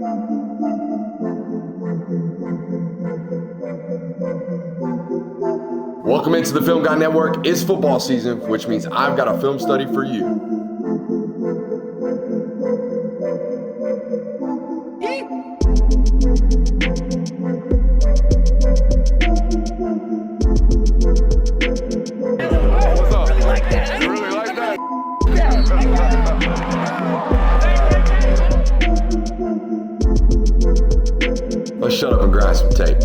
Welcome into the Film Guy Network. It's football season, which means I've got a film study for you. What's up? You really like that? Let's shut up and grind some tape.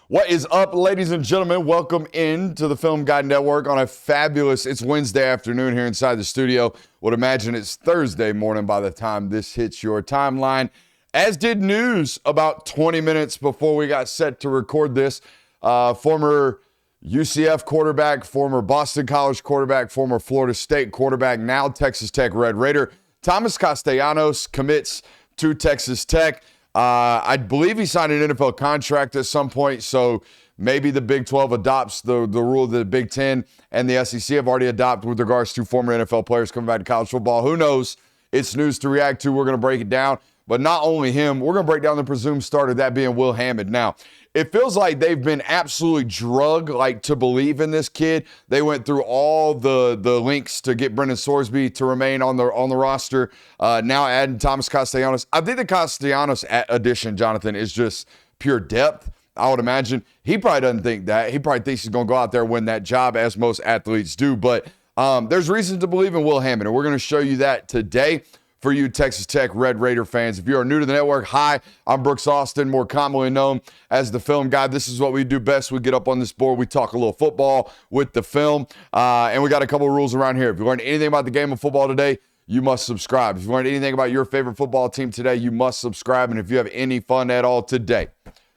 What is up, ladies and gentlemen? Welcome into the Film Guy Network on a fabulous, it's Wednesday afternoon here inside the studio. Would imagine it's Thursday morning by the time this hits your timeline. As did news about 20 minutes before we got set to record this. Former UCF quarterback, former Boston College quarterback, former Florida State quarterback, now Texas Tech Red Raider, Thomas Castellanos commits to Texas Tech. I believe he signed an NFL contract at some point, so maybe the Big 12 adopts the rule that the Big 10 and the SEC have already adopted with regards to former NFL players coming back to college football. Who knows? It's news to react to. We're going to break it down. But not only him, we're going to break down the presumed starter, that being Will Hammond. Now, it feels like they've been absolutely drugged, to believe in this kid. They went through all the links to get Brendan Sorsby to remain on the roster. Now adding Thomas Castellanos. I think the Castellanos addition, Jonathan, is just pure depth. I would imagine he probably doesn't think that. He probably thinks he's going to go out there and win that job, as most athletes do. But there's reason to believe in Will Hammond, and we're going to show you that today. For you Texas Tech Red Raider fans, if you are new to the network, hi, I'm Brooks Austin, more commonly known as the Film Guy. This is what we do best. We get up on this board, we talk a little football with the film, and we got a couple of rules around here. If you learned anything about the game of football today, you must subscribe. If you learned anything about your favorite football team today, you must subscribe. And if you have any fun at all today,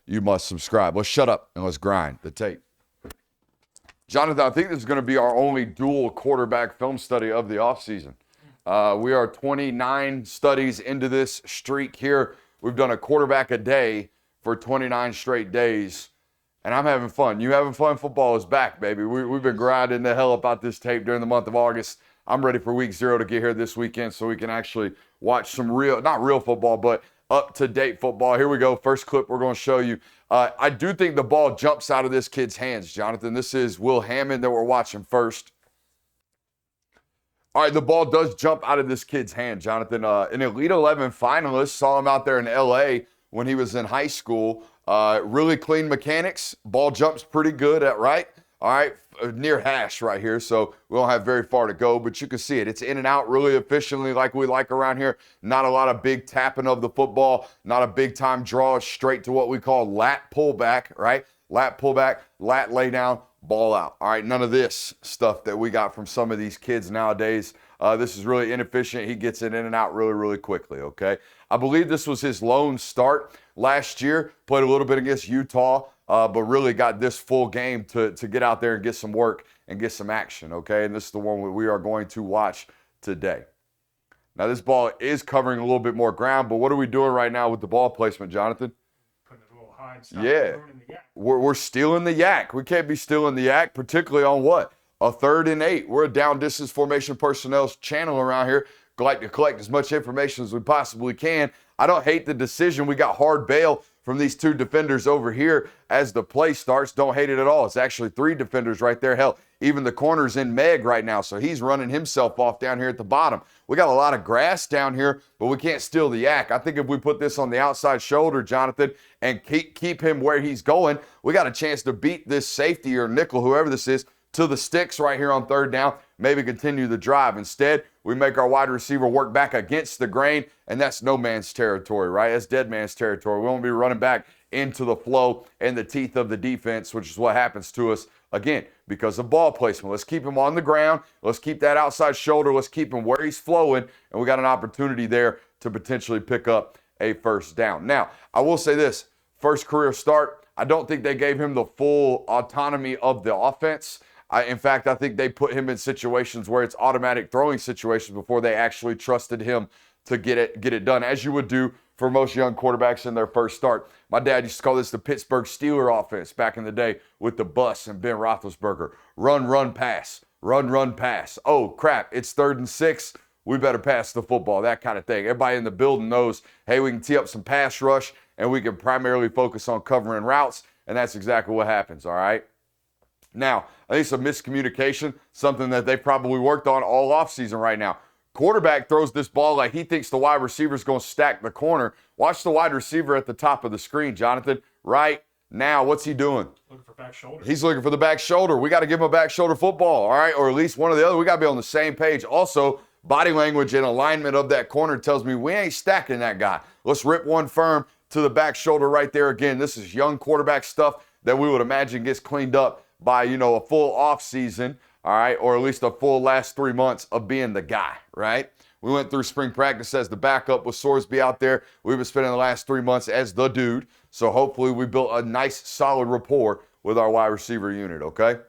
you must subscribe. Let's shut up and let's grind the tape. Jonathan, I think this is going to be our only dual quarterback film study of the offseason. We are 29 studies into this streak here. We've done a quarterback a day for 29 straight days, and I'm having fun. You having fun? Football is back, baby. We've been grinding the hell about this tape during the month of August. I'm ready for week 0 to get here this weekend so we can actually watch some not real football, but up-to-date football. Here we go. First clip we're going to show you. I do think the ball jumps out of this kid's hands, Jonathan. This is Will Hammond that we're watching first. All right, the ball does jump out of this kid's hand, Jonathan. An Elite 11 finalist, saw him out there in L.A. when he was in high school. Really clean mechanics. Ball jumps pretty good at right. All right, near hash right here, so we don't have very far to go, but you can see it. It's in and out really efficiently like we like around here. Not a lot of big tapping of the football, not a big-time draw, straight to what we call lat pullback, right? Lat pullback, lat lay down, ball out. All right, none of this stuff that we got from some of these kids nowadays. This is really inefficient. He gets it in and out really, really quickly, okay? I believe this was his lone start last year. Played a little bit against Utah, but really got this full game to get out there and get some work and get some action, okay? And this is the one we are going to watch today. Now, this ball is covering a little bit more ground, but what are we doing right now with the ball placement, Jonathan? Yeah, we're stealing the yak. We can't be stealing the yak, particularly on what? A 3rd and 8. We're a down distance formation personnel channel around here. Like to collect as much information as we possibly can. I don't hate the decision. We got hard bail from these 2 defenders over here as the play starts. Don't hate it at all. It's actually 3 defenders right there. Hell, even the corner's in Meg right now, so he's running himself off down here at the bottom. We got a lot of grass down here, but we can't steal the yak. I think if we put this on the outside shoulder, Jonathan, and keep him where he's going, we got a chance to beat this safety or nickel, whoever this is, to the sticks right here on 3rd down, maybe continue the drive. Instead, we make our wide receiver work back against the grain, and that's no man's territory, right? That's dead man's territory. We won't be running back into the flow and the teeth of the defense, which is what happens to us, again, because of ball placement. Let's keep him on the ground. Let's keep that outside shoulder. Let's keep him where he's flowing, and we got an opportunity there to potentially pick up a 1st down. Now, I will say this, first career start, I don't think they gave him the full autonomy of the offense. In fact, I think they put him in situations where it's automatic throwing situations before they actually trusted him to get it done, as you would do for most young quarterbacks in their first start. My dad used to call this the Pittsburgh Steelers offense back in the day with the bus and Ben Roethlisberger. Run, run, pass. Run, run, pass. Oh, crap, it's 3rd and 6. we better pass the football, that kind of thing. Everybody in the building knows, hey, we can tee up some pass rush, and we can primarily focus on covering routes, and that's exactly what happens, all right? Now, I think some miscommunication, something that they probably worked on all offseason right now. Quarterback throws this ball like he thinks the wide receiver is going to stack the corner. Watch the wide receiver at the top of the screen, Jonathan. Right now, what's he doing? Looking for back shoulder. He's looking for the back shoulder. We got to give him a back shoulder football, all right? Or at least one or the other. We got to be on the same page. Also, body language and alignment of that corner tells me we ain't stacking that guy. Let's rip one firm to the back shoulder right there. Again, this is young quarterback stuff that we would imagine gets cleaned up by, a full off season, all right, or at least a full last 3 months of being the guy, right? We went through spring practice as the backup with Sorsby out there. We've been spending the last 3 months as the dude. So hopefully we built a nice, solid rapport with our wide receiver unit, okay?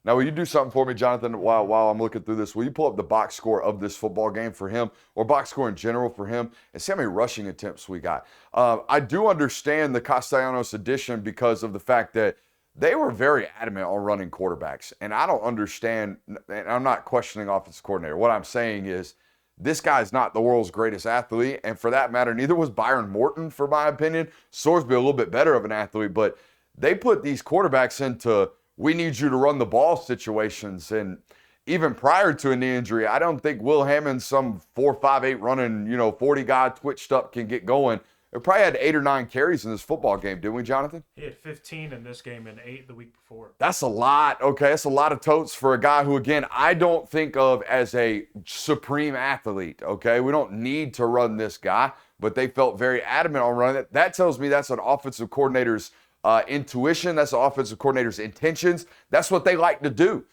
Now, will you do something for me, Jonathan, while I'm looking through this? Will you pull up the box score of this football game for him, or box score in general for him, and see how many rushing attempts we got? I do understand the Castellanos addition because of the fact that they were very adamant on running quarterbacks. And I don't understand, and I'm not questioning offensive coordinator. What I'm saying is this guy's not the world's greatest athlete, and for that matter, neither was Byron Morton, for my opinion. Sorsby a little bit better of an athlete, but they put these quarterbacks into we need you to run the ball situations. And even prior to a knee injury, I don't think Will Hammond, some 4.58 running, 40 guy twitched up can get going. We probably had 8 or 9 carries in this football game, didn't we, Jonathan? He had 15 in this game and 8 the week before. That's a lot, okay? That's a lot of totes for a guy who, again, I don't think of as a supreme athlete, okay? We don't need to run this guy, but they felt very adamant on running it. That tells me that's an offensive coordinator's intuition. That's the offensive coordinator's intentions. That's what they like to do.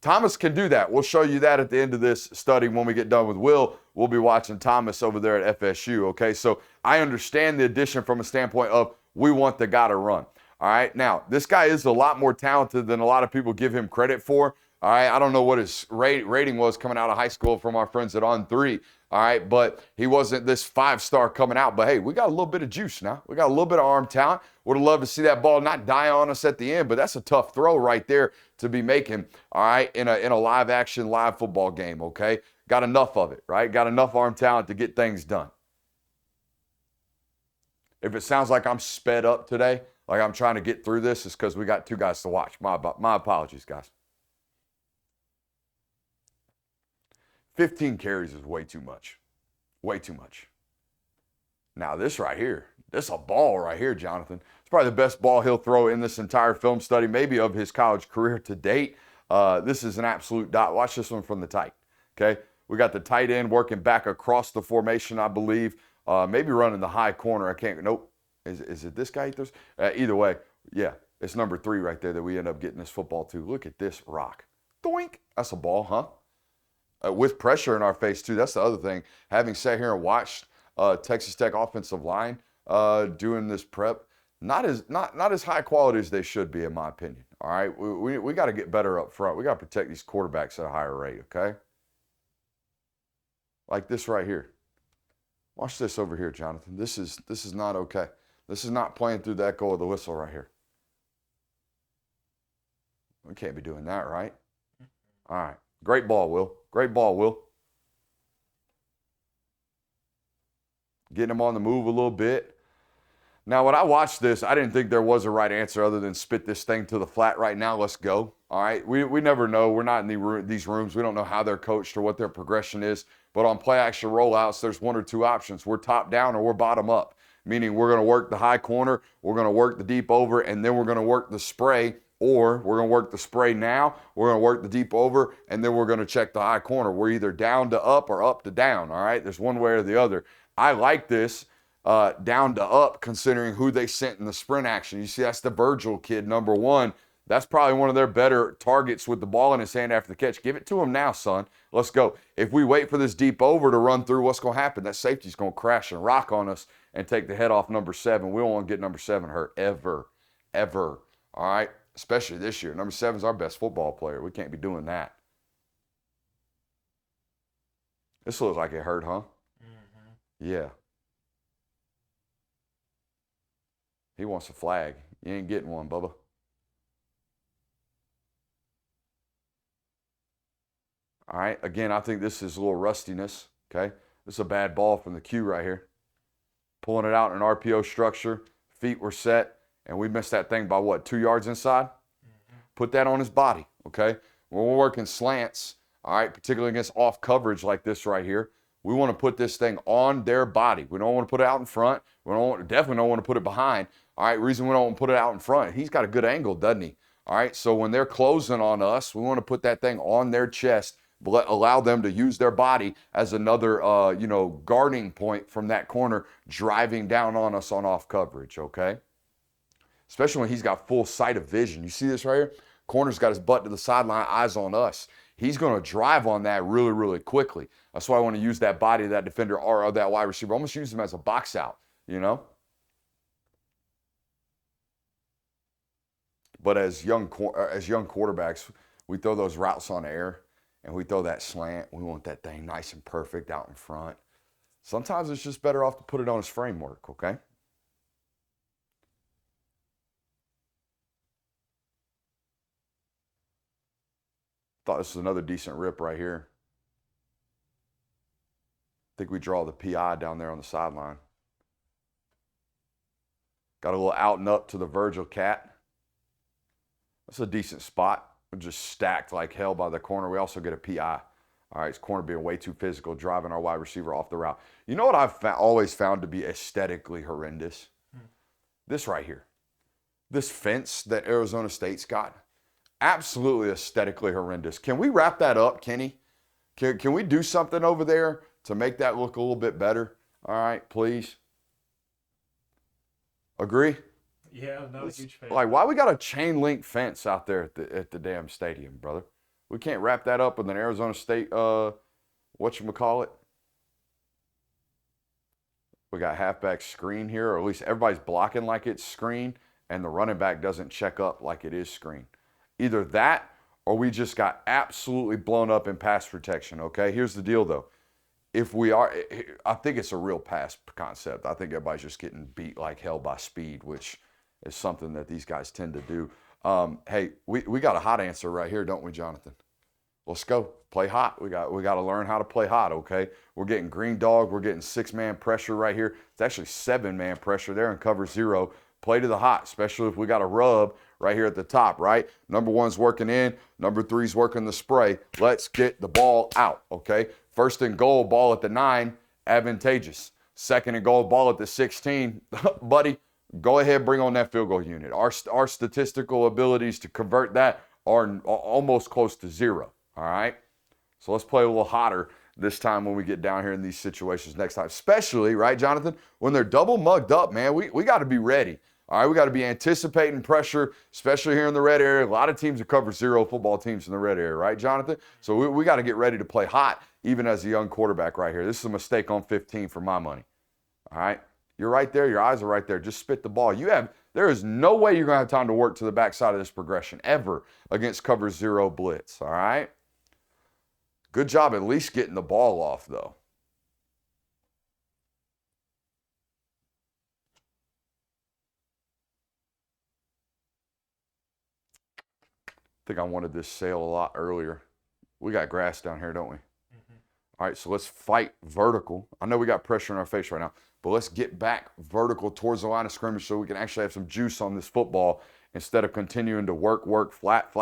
Thomas can do that. We'll show you that at the end of this study when we get done with Will. We'll be watching Thomas over there at FSU, okay? So I understand the addition from a standpoint of we want the guy to run, all right? Now, this guy is a lot more talented than a lot of people give him credit for, all right? I don't know what his rating was coming out of high school from our friends at On3, all right? But he wasn't this 5-star coming out. But, hey, we got a little bit of juice now. We got a little bit of arm talent. Would have loved to see that ball not die on us at the end, but that's a tough throw right there to be making, all right, in a live action, live football game, okay? Got enough of it, right? Got enough arm talent to get things done. If it sounds like I'm sped up today, like I'm trying to get through this, it's because we got 2 guys to watch. My apologies, guys. 15 carries is way too much. Way too much. Now, this right here, this is a ball right here, Jonathan. It's probably the best ball he'll throw in this entire film study, maybe of his college career to date. This is an absolute dot. Watch this one from the tight, okay? We got the tight end working back across the formation, I believe. Maybe running the high corner. I can't, nope. Is it this guy he throws? Either way, yeah, it's number 3 right there that we end up getting this football to. Look at this rock. Doink. That's a ball, huh? With pressure in our face, too. That's the other thing. Having sat here and watched Texas Tech offensive line doing this prep, not as high quality as they should be, in my opinion. All right, we got to get better up front. We got to protect these quarterbacks at a higher rate, okay? Like this right here. Watch this over here, Jonathan. This is not okay. This is not playing through the echo of the whistle right here. We can't be doing that, right? All right. Great ball, Will. Great ball, Will. Getting him on the move a little bit. Now, when I watched this, I didn't think there was a right answer other than spit this thing to the flat right now. Let's go. All right. We never know. We're not in these rooms. We don't know how they're coached or what their progression is. But on play action rollouts, there's 1 or 2 options. We're top down or we're bottom up, meaning we're going to work the high corner, we're going to work the deep over, and then we're going to work the spray, or we're going to work the spray now, we're going to work the deep over, and then we're going to check the high corner. We're either down to up or up to down, all right? There's one way or the other. I like this down to up considering who they sent in the sprint action. You see, that's the Virgil kid, number 1. That's probably one of their better targets with the ball in his hand after the catch. Give it to him now, son. Let's go. If we wait for this deep over to run through, what's going to happen? That safety's going to crash and rock on us and take the head off number 7. We don't want to get number 7 hurt ever, ever. All right? Especially this year. Number 7's our best football player. We can't be doing that. This looks like it hurt, huh? Mm-hmm. Yeah. He wants a flag. You ain't getting one, Bubba. All right, again, I think this is a little rustiness, okay? This is a bad ball from the Q right here. Pulling it out in an RPO structure, feet were set, and we missed that thing by what, 2 yards inside? Put that on his body, okay? When we're working slants, all right, particularly against off coverage like this right here, we want to put this thing on their body. We don't want to put it out in front. Definitely don't want to put it behind. All right, reason we don't want to put it out in front, he's got a good angle, doesn't he? All right, so when they're closing on us, we want to put that thing on their chest, allow them to use their body as another, guarding point from that corner, driving down on us on off coverage, okay? Especially when he's got full sight of vision. You see this right here? Corner's got his butt to the sideline, eyes on us. He's going to drive on that really, really quickly. That's why I want to use that body of that defender or that wide receiver. Almost use him as a box out, you know? But as young quarterbacks, we throw those routes on air and we throw that slant. We want that thing nice and perfect out in front. Sometimes it's just better off to put it on his framework, okay? Thought this was another decent rip right here. I think we draw the PI down there on the sideline. Got a little out and up to the Virgil cat. That's a decent spot. We're just stacked like hell by the corner. We also get a PI. All right, his corner being way too physical, driving our wide receiver off the route. You know what I've always found to be aesthetically horrendous? This right here. This fence that Arizona State's got. Absolutely aesthetically horrendous. Can we wrap that up, Kenny? Can we do something over there to make that look a little bit better? All right, please. Agree? Yeah, I'm not a huge fan. Like, why we got a chain link fence out there at the damn stadium, brother? We can't wrap that up with an Arizona State, whatchamacallit? We got halfback screen here, or at least everybody's blocking like it's screen, and the running back doesn't check up like it is screen. Either that, or we just got absolutely blown up in pass protection, okay? Here's the deal, though. I think it's a real pass concept. I think everybody's just getting beat like hell by speed, which is something that these guys tend to do. Hey, we got a hot answer right here, don't we, Jonathan? Let's go. Play hot. We got to learn how to play hot, okay? We're getting green dog. We're getting 6-man pressure right here. It's actually 7-man pressure there in cover 0. Play to the hot, especially if we got a rub right here at the top, right? Number 1's working in. Number 3's working the spray. Let's get the ball out, okay? First and goal, ball at the 9, advantageous. Second and goal, ball at the 16. Buddy, go ahead, bring on that field goal unit. Our statistical abilities to convert that are almost close to 0, all right? So let's play a little hotter this time when we get down here in these situations next time. Especially, right, Jonathan, when they're double mugged up, man, we got to be ready. All right, we got to be anticipating pressure, especially here in the red area. A lot of teams that cover 0 football teams in the red area, right, Jonathan? So we got to get ready to play hot, even as a young quarterback right here. This is a mistake on 15 for my money. All right, you're right there. Your eyes are right there. Just spit the ball. There is no way you're going to have time to work to the backside of this progression ever against cover 0 blitz, all right? Good job at least getting the ball off, though. I think I wanted this sail a lot earlier. We got grass down here, don't we? Mm-hmm. All right, so let's fight vertical. I know we got pressure in our face right now, but let's get back vertical towards the line of scrimmage so we can actually have some juice on this football instead of continuing to work, flat.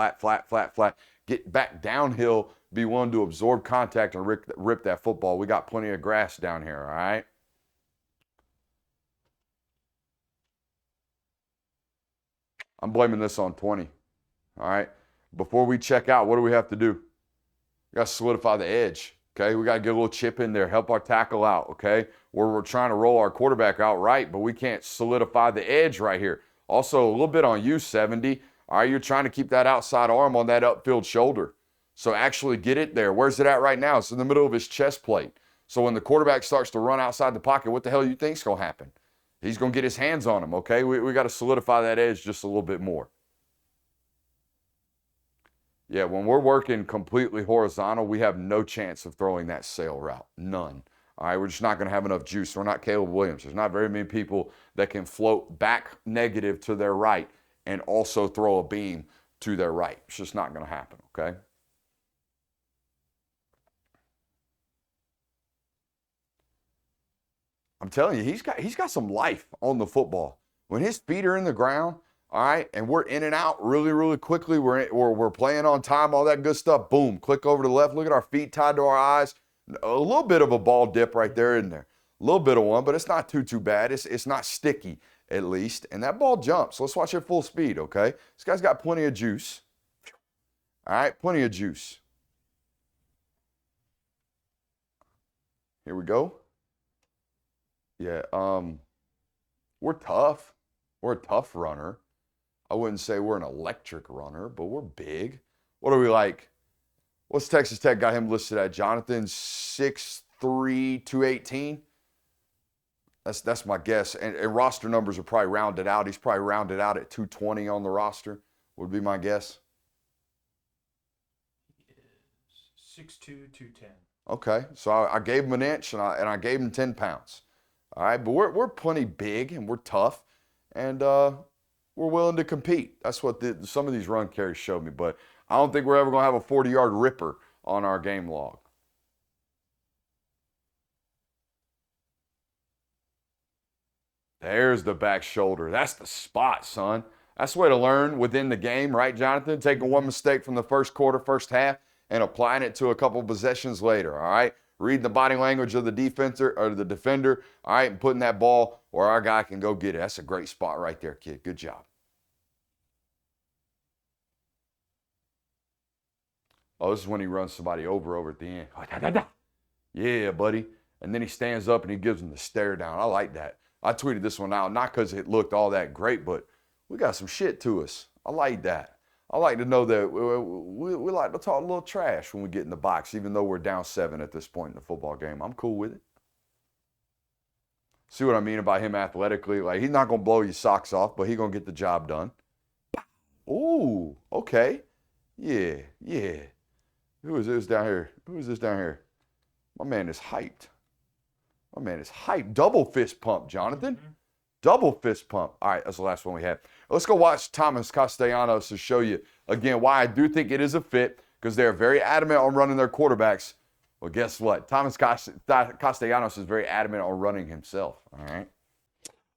Get back downhill, be willing to absorb contact and rip that football. We got plenty of grass down here, all right? I'm blaming this on 20, all right? Before we check out, what do we have to do? We got to solidify the edge, okay? We got to get a little chip in there, help our tackle out, okay? We're trying to roll our quarterback out right, but we can't solidify the edge right here. Also, a little bit on you, 70. All right, you're trying to keep that outside arm on that upfield shoulder. So actually get it there. Where's it at right now? It's in the middle of his chest plate. So when the quarterback starts to run outside the pocket, what the hell do you think's going to happen? He's going to get his hands on him, okay? We got to solidify that edge just a little bit more. Yeah, when we're working completely horizontal, we have no chance of throwing that sail route. None. All right, we're just not going to have enough juice. We're not Caleb Williams. There's not very many people that can float back negative to their right and also throw a beam to their right. It's just not going to happen, okay? I'm telling you, he's got some life on the football. When his feet are in the ground, all right, and we're in and out really, really quickly, we're playing on time, all that good stuff, boom, click over to the left, look at our feet tied to our eyes. A little bit of a ball dip right there in there. A little bit of one, but it's not too bad. It's not sticky, at least. And that ball jumps. Let's watch it full speed, okay? This guy's got plenty of juice. All right, plenty of juice. Here we go. Yeah, we're tough. We're a tough runner. I wouldn't say we're an electric runner, but we're big. What are we like? What's Texas Tech got him listed at? Jonathan, 6'3", 218? That's my guess. And roster numbers are probably rounded out. He's probably rounded out at 220 on the roster, would be my guess. He is 6'2", 210. Okay, so I gave him an inch and I gave him 10 pounds. All right, but we're plenty big and we're tough and we're willing to compete. That's what some of these run carries showed me, but I don't think we're ever going to have a 40-yard ripper on our game log. There's the back shoulder. That's the spot, son. That's the way to learn within the game, right, Jonathan? Taking one mistake from the first quarter, first half, and applying it to a couple possessions later, all right? Reading the body language of the defender, all right, and putting that ball where our guy can go get it. That's a great spot right there, kid. Good job. Oh, this is when he runs somebody over at the end. Yeah, buddy. And then he stands up and he gives him the stare down. I like that. I tweeted this one out, not because it looked all that great, but we got some shit to us. I like that. I like to know that we like to talk a little trash when we get in the box, even though we're down 7 at this point in the football game. I'm cool with it. See what I mean about him athletically? Like, he's not going to blow your socks off, but he's going to get the job done. Ooh, okay. Yeah. Who is this down here? My man is hyped. Double fist pump, Jonathan. Double fist pump. All right, that's the last one we had. Let's go watch Thomas Castellanos to show you, again, why I do think it is a fit, because they're very adamant on running their quarterbacks. Well, guess what? Thomas Castellanos is very adamant on running himself, all right?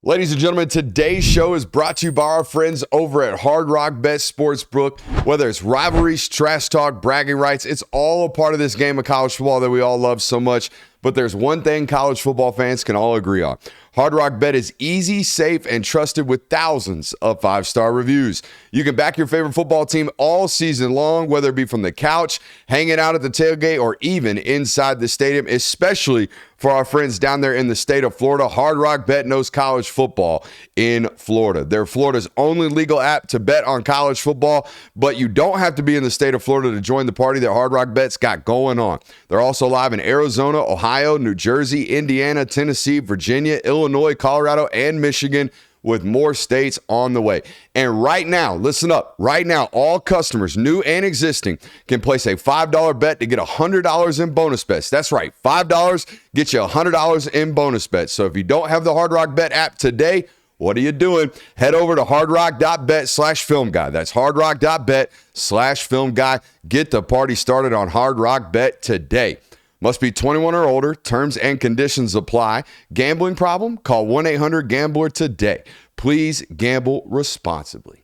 Ladies and gentlemen, today's show is brought to you by our friends over at Hard.bet Sportsbook. Whether it's rivalries, trash talk, bragging rights, it's all a part of this game of college football that we all love so much. But there's one thing college football fans can all agree on. Hard.bet is easy, safe, and trusted with thousands of 5-star reviews. You can back your favorite football team all season long, whether it be from the couch, hanging out at the tailgate, or even inside the stadium, especially for our friends down there in the state of Florida. Hard.bet knows college football in Florida. They're Florida's only legal app to bet on college football, but you don't have to be in the state of Florida to join the party that Hard.bet's got going on. They're also live in Arizona, Ohio, New Jersey, Indiana, Tennessee, Virginia, Illinois, Colorado, and Michigan, with more states on the way. And right now, listen up, right now, all customers, new and existing, can place a $5 bet to get $100 in bonus bets. That's right, $5 gets you $100 in bonus bets. So if you don't have the Hard Rock Bet app today, what are you doing? Head over to hardrock.bet/filmguy. That's hardrock.bet/filmguy. Get the party started on Hard Rock Bet today. Must be 21 or older. Terms and conditions apply. Gambling problem? Call 1-800-GAMBLER today. Please gamble responsibly.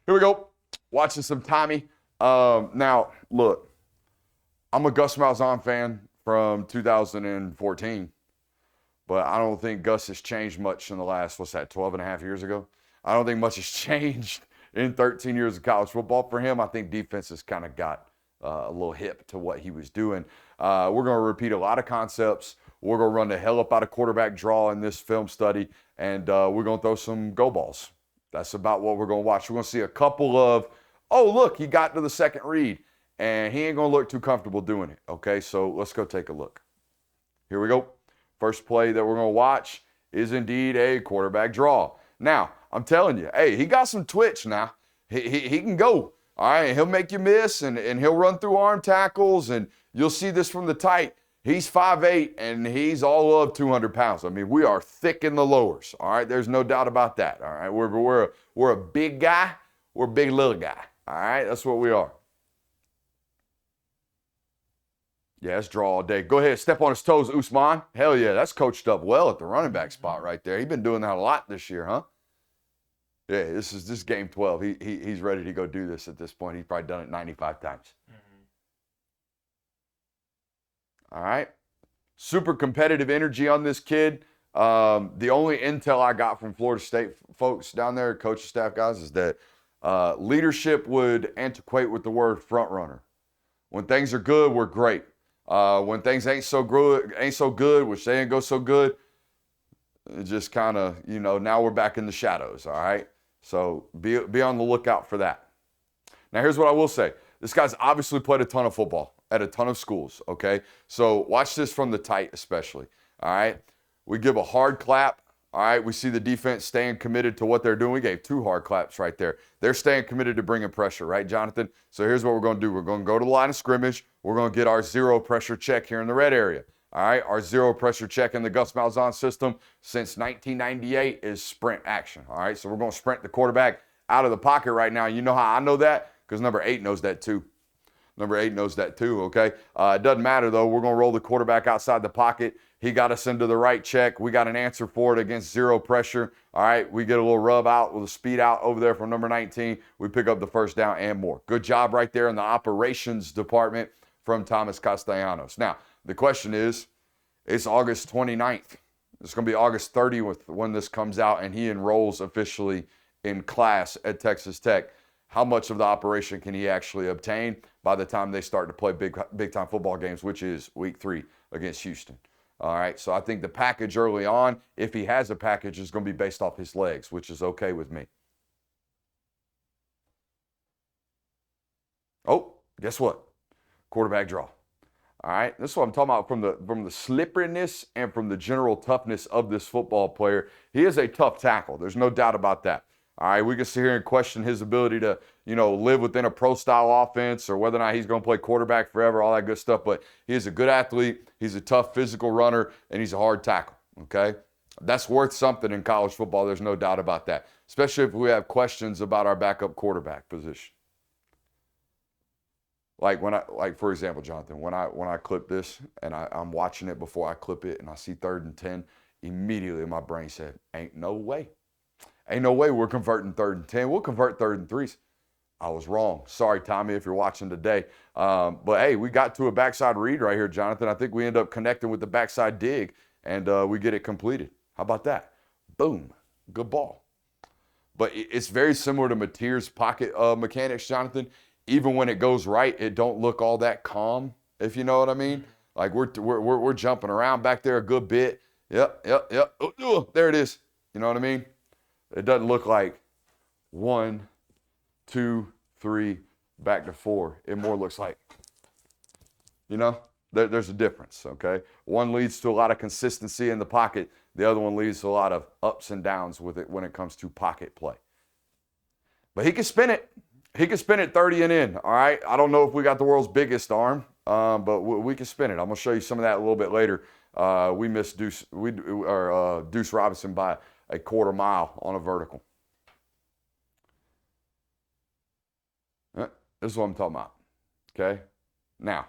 Here we go. Watching some Tommy. Now, look, I'm a Gus Malzahn fan from 2014, but I don't think Gus has changed much in the last, 12 and a half years ago? I don't think much has changed in 13 years of college football for him. I think defense has kind of got a little hip to what he was doing. We're going to repeat a lot of concepts. We're going to run the hell up out of quarterback draw in this film study, and we're going to throw some go balls. That's about what we're going to watch. We're going to see a couple of, oh, look, he got to the second read, and he ain't going to look too comfortable doing it. Okay, so let's go take a look. Here we go. First play that we're going to watch is indeed a quarterback draw. Now, I'm telling you, hey, he got some twitch now. He can go. All right, he'll make you miss, and he'll run through arm tackles, and you'll see this from the tight. He's 5'8", and he's all of 200 pounds. I mean, we are thick in the lowers, all right? There's no doubt about that, all right? We're a big guy. We're a big little guy, all right? That's what we are. Yeah, it's draw all day. Go ahead, step on his toes, Usman. Hell yeah, that's coached up well at the running back spot right there. He's been doing that a lot this year, huh? Yeah, this game 12. He's ready to go do this at this point. He's probably done it 95 times. All right. Super competitive energy on this kid. The only intel I got from Florida State folks down there, coaching staff guys, is that leadership would antiquate with the word front runner. When things are good, we're great. When things ain't so good, which they ain't go so good, it just kind of, now we're back in the shadows, all right? So be on the lookout for that. Now, here's what I will say. This guy's obviously played a ton of football at a ton of schools, okay? So watch this from the tight especially, all right? We give a hard clap, all right? We see the defense staying committed to what they're doing. We gave 2 hard claps right there. They're staying committed to bringing pressure, right, Jonathan? So here's what we're going to do. We're going to go to the line of scrimmage. We're going to get our 0 pressure check here in the red area, all right? Our 0 pressure check in the Gus Malzahn system since 1998 is sprint action, all right? So we're going to sprint the quarterback out of the pocket right now. You know how I know that? Because number 8 knows that too. Number 8 knows that too, okay? It doesn't matter, though. We're going to roll the quarterback outside the pocket. He got us into the right check. We got an answer for it against 0 pressure. All right, we get a little rub out with a speed out over there from number 19. We pick up the first down and more. Good job right there in the operations department from Thomas Castellanos. Now, the question is, it's August 29th. It's going to be August 30th when this comes out and he enrolls officially in class at Texas Tech. How much of the operation can he actually obtain by the time they start to play big-time football games, which is week 3 against Houston? All right, so I think the package early on, if he has a package, is going to be based off his legs, which is okay with me. Oh, guess what? Quarterback draw. All right, this is what I'm talking about from the slipperiness and from the general toughness of this football player. He is a tough tackle. There's no doubt about that. All right, we can sit here and question his ability to, live within a pro-style offense or whether or not he's going to play quarterback forever, all that good stuff. But he is a good athlete. He's a tough physical runner, and he's a hard tackle, okay? That's worth something in college football. There's no doubt about that, especially if we have questions about our backup quarterback position. For example, Jonathan, when I clip this and I'm watching it before I clip it and I see 3rd and 10, immediately my brain said, ain't no way. Ain't no way we're converting 3rd and 10. We'll convert 3rd and 3s. I was wrong. Sorry, Tommy, if you're watching today. But, hey, we got to a backside read right here, Jonathan. I think we end up connecting with the backside dig, and we get it completed. How about that? Boom. Good ball. But it's very similar to Mateer's pocket mechanics, Jonathan. Even when it goes right, it don't look all that calm, if you know what I mean. Like we're jumping around back there a good bit. Yep. Oh, there it is. You know what I mean? It doesn't look like 1, 2, 3, back to 4. It more looks like, there's a difference, okay? One leads to a lot of consistency in the pocket. The other one leads to a lot of ups and downs with it when it comes to pocket play. But he can spin it. He can spin it 30 and in, all right? I don't know if we got the world's biggest arm, but we can spin it. I'm going to show you some of that a little bit later. We missed Deuce Robinson by a quarter mile on a vertical. This is what I'm talking about, okay? Now,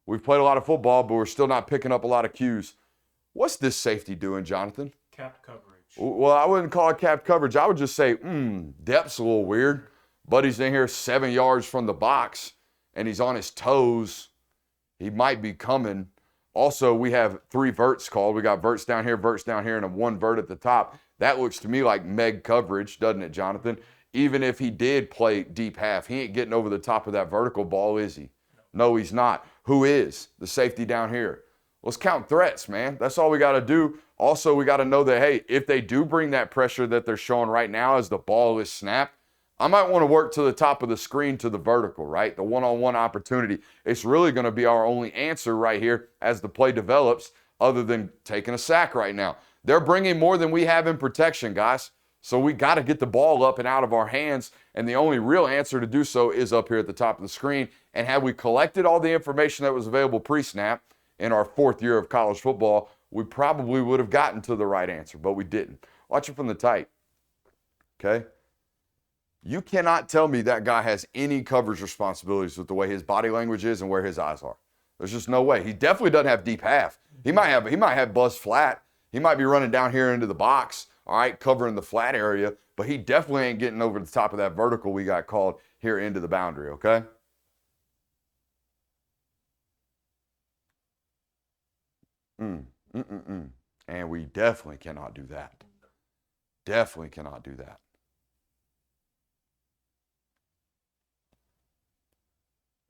we've played a lot of football, but we're still not picking up a lot of cues. What's this safety doing, Jonathan? Capped coverage. Well, I wouldn't call it capped coverage. I would just say, depth's a little weird. Buddy's in here 7 yards from the box, and he's on his toes. He might be coming. Also, we have 3 verts called. We got verts down here, and a 1 vert at the top. That looks to me like Meg coverage, doesn't it, Jonathan? Even if he did play deep half, he ain't getting over the top of that vertical ball, is he? No, he's not. Who is? The safety down here. Let's count threats, man. That's all we got to do. Also, we got to know that, hey, if they do bring that pressure that they're showing right now as the ball is snapped, I might want to work to the top of the screen to the vertical, right? The one-on-one opportunity. It's really going to be our only answer right here as the play develops, other than taking a sack right now. They're bringing more than we have in protection, guys. So we got to get the ball up and out of our hands, and the only real answer to do so is up here at the top of the screen. And had we collected all the information that was available pre-snap in our 4th year of college football, we probably would have gotten to the right answer, but we didn't. Watch it from the tight, okay? You cannot tell me that guy has any coverage responsibilities with the way his body language is and where his eyes are. There's just no way. He definitely doesn't have deep half. He might have buzz flat. He might be running down here into the box, all right, covering the flat area, but he definitely ain't getting over the top of that vertical we got called here into the boundary, okay? And we definitely cannot do that. Definitely cannot do that.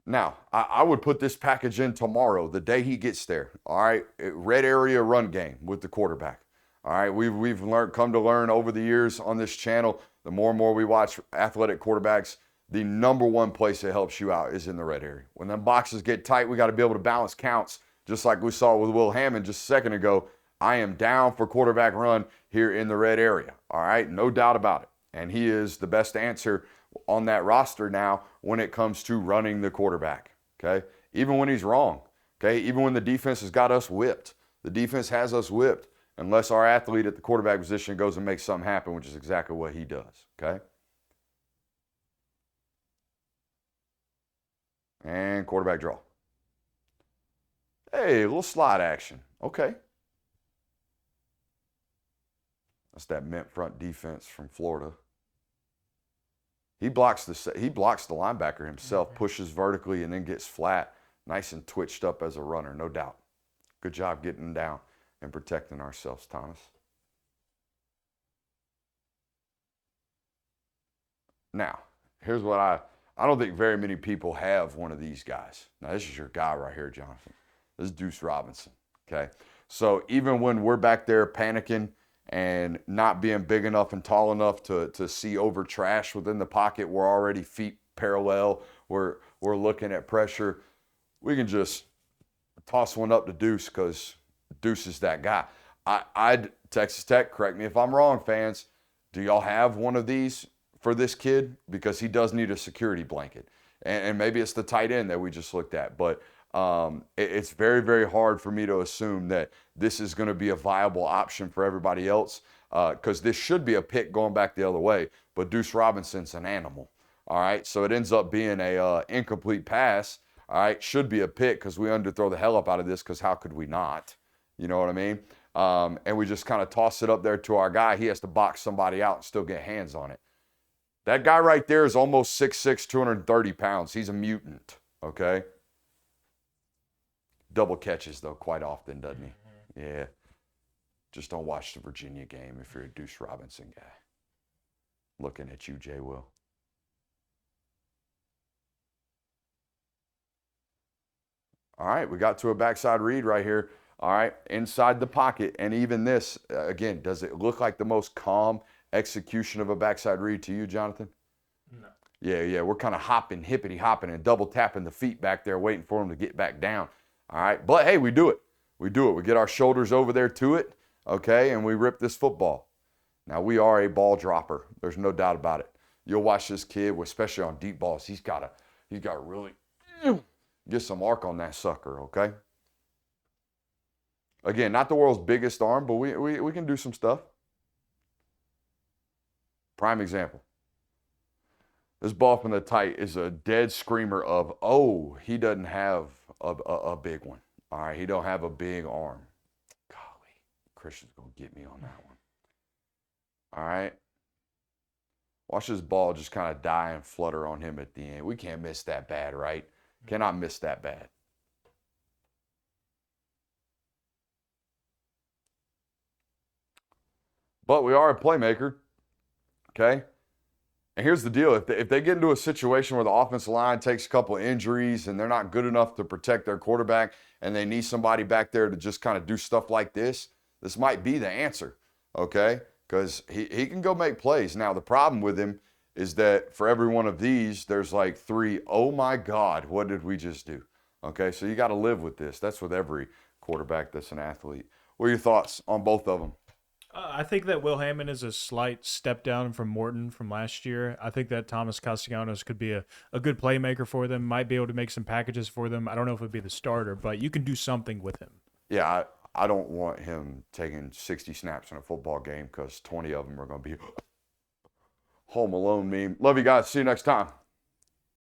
Now, I would put this package in tomorrow, the day he gets there. All right, red area run game with the quarterback. All right, we've come to learn over the years on this channel. The more and more we watch athletic quarterbacks, the number one place that helps you out is in the red area. When them boxes get tight, we got to be able to balance counts, just like we saw with Will Hammond just a second ago. I am down for quarterback run here in the red area. All right, no doubt about it. And he is the best answer on that roster now when it comes to running the quarterback, okay? Even when he's wrong, okay? Even when the defense has got us whipped. The defense has us whipped unless our athlete at the quarterback position goes and makes something happen, which is exactly what he does, okay? And quarterback draw. Hey, a little slide action. Okay. That's that mint front defense from Florida. He blocks the linebacker himself, pushes vertically, and then gets flat, nice and twitched up as a runner, no doubt. Good job getting down and protecting ourselves, Thomas. Now, here's what I don't think very many people have one of these guys. Now, this is your guy right here, Jonathan. This is Deuce Robinson, okay? So even when we're back there panicking and not being big enough and tall enough to see over trash within the pocket, we're already feet parallel, we're looking at pressure, we can just toss one up to Deuce because Deuce is that guy. Texas Tech, correct me if I'm wrong, fans, do y'all have one of these for this kid? Because he does need a security blanket. And maybe it's the tight end that we just looked at, but it's very, very hard for me to assume that this is going to be a viable option for everybody else because this should be a pick going back the other way, but Deuce Robinson's an animal, all right? So it ends up being a incomplete pass, all right? Should be a pick because we underthrow the hell up out of this because how could we not? You know what I mean? And we just kind of toss it up there to our guy. He has to box somebody out and still get hands on it. That guy right there is almost 6'6", 230 pounds. He's a mutant, okay? Double catches, though, quite often, doesn't he? Yeah. Just don't watch the Virginia game if you're a Deuce Robinson guy. Looking at you, Jay Will. All right, we got to a backside read right here. All right, inside the pocket. And even this, again, does it look like the most calm execution of a backside read to you, Jonathan? No. Yeah, we're kind of hopping, hippity hopping, and double tapping the feet back there, waiting for them to get back down. All right, but hey, we do it. We get our shoulders over there to it, okay, and we rip this football. Now, we are a ball dropper. There's no doubt about it. You'll watch this kid, especially on deep balls, he's got to really get some arc on that sucker, okay? Again, not the world's biggest arm, but we can do some stuff. Prime example. This ball from the tight is a dead screamer of, oh, he doesn't have a big one. All right, he don't have a big arm. Golly, Christian's going to get me on that one. All right. Watch this ball just kind of die and flutter on him at the end. We can't miss that bad, right? Cannot miss that bad. But we are a playmaker, okay? And here's the deal. If they get into a situation where the offensive line takes a couple of injuries and they're not good enough to protect their quarterback and they need somebody back there to just kind of do stuff like this might be the answer, okay? Because he can go make plays. Now, the problem with him is that for every one of these, there's like 3, oh my God, what did we just do? Okay, so you got to live with this. That's with every quarterback that's an athlete. What are your thoughts on both of them? I think that Will Hammond is a slight step down from Morton from last year. I think that Thomas Castellanos could be a good playmaker for them, might be able to make some packages for them. I don't know if it would be the starter, but you can do something with him. Yeah, I don't want him taking 60 snaps in a football game because 20 of them are going to be Home Alone meme. Love you guys. See you next time.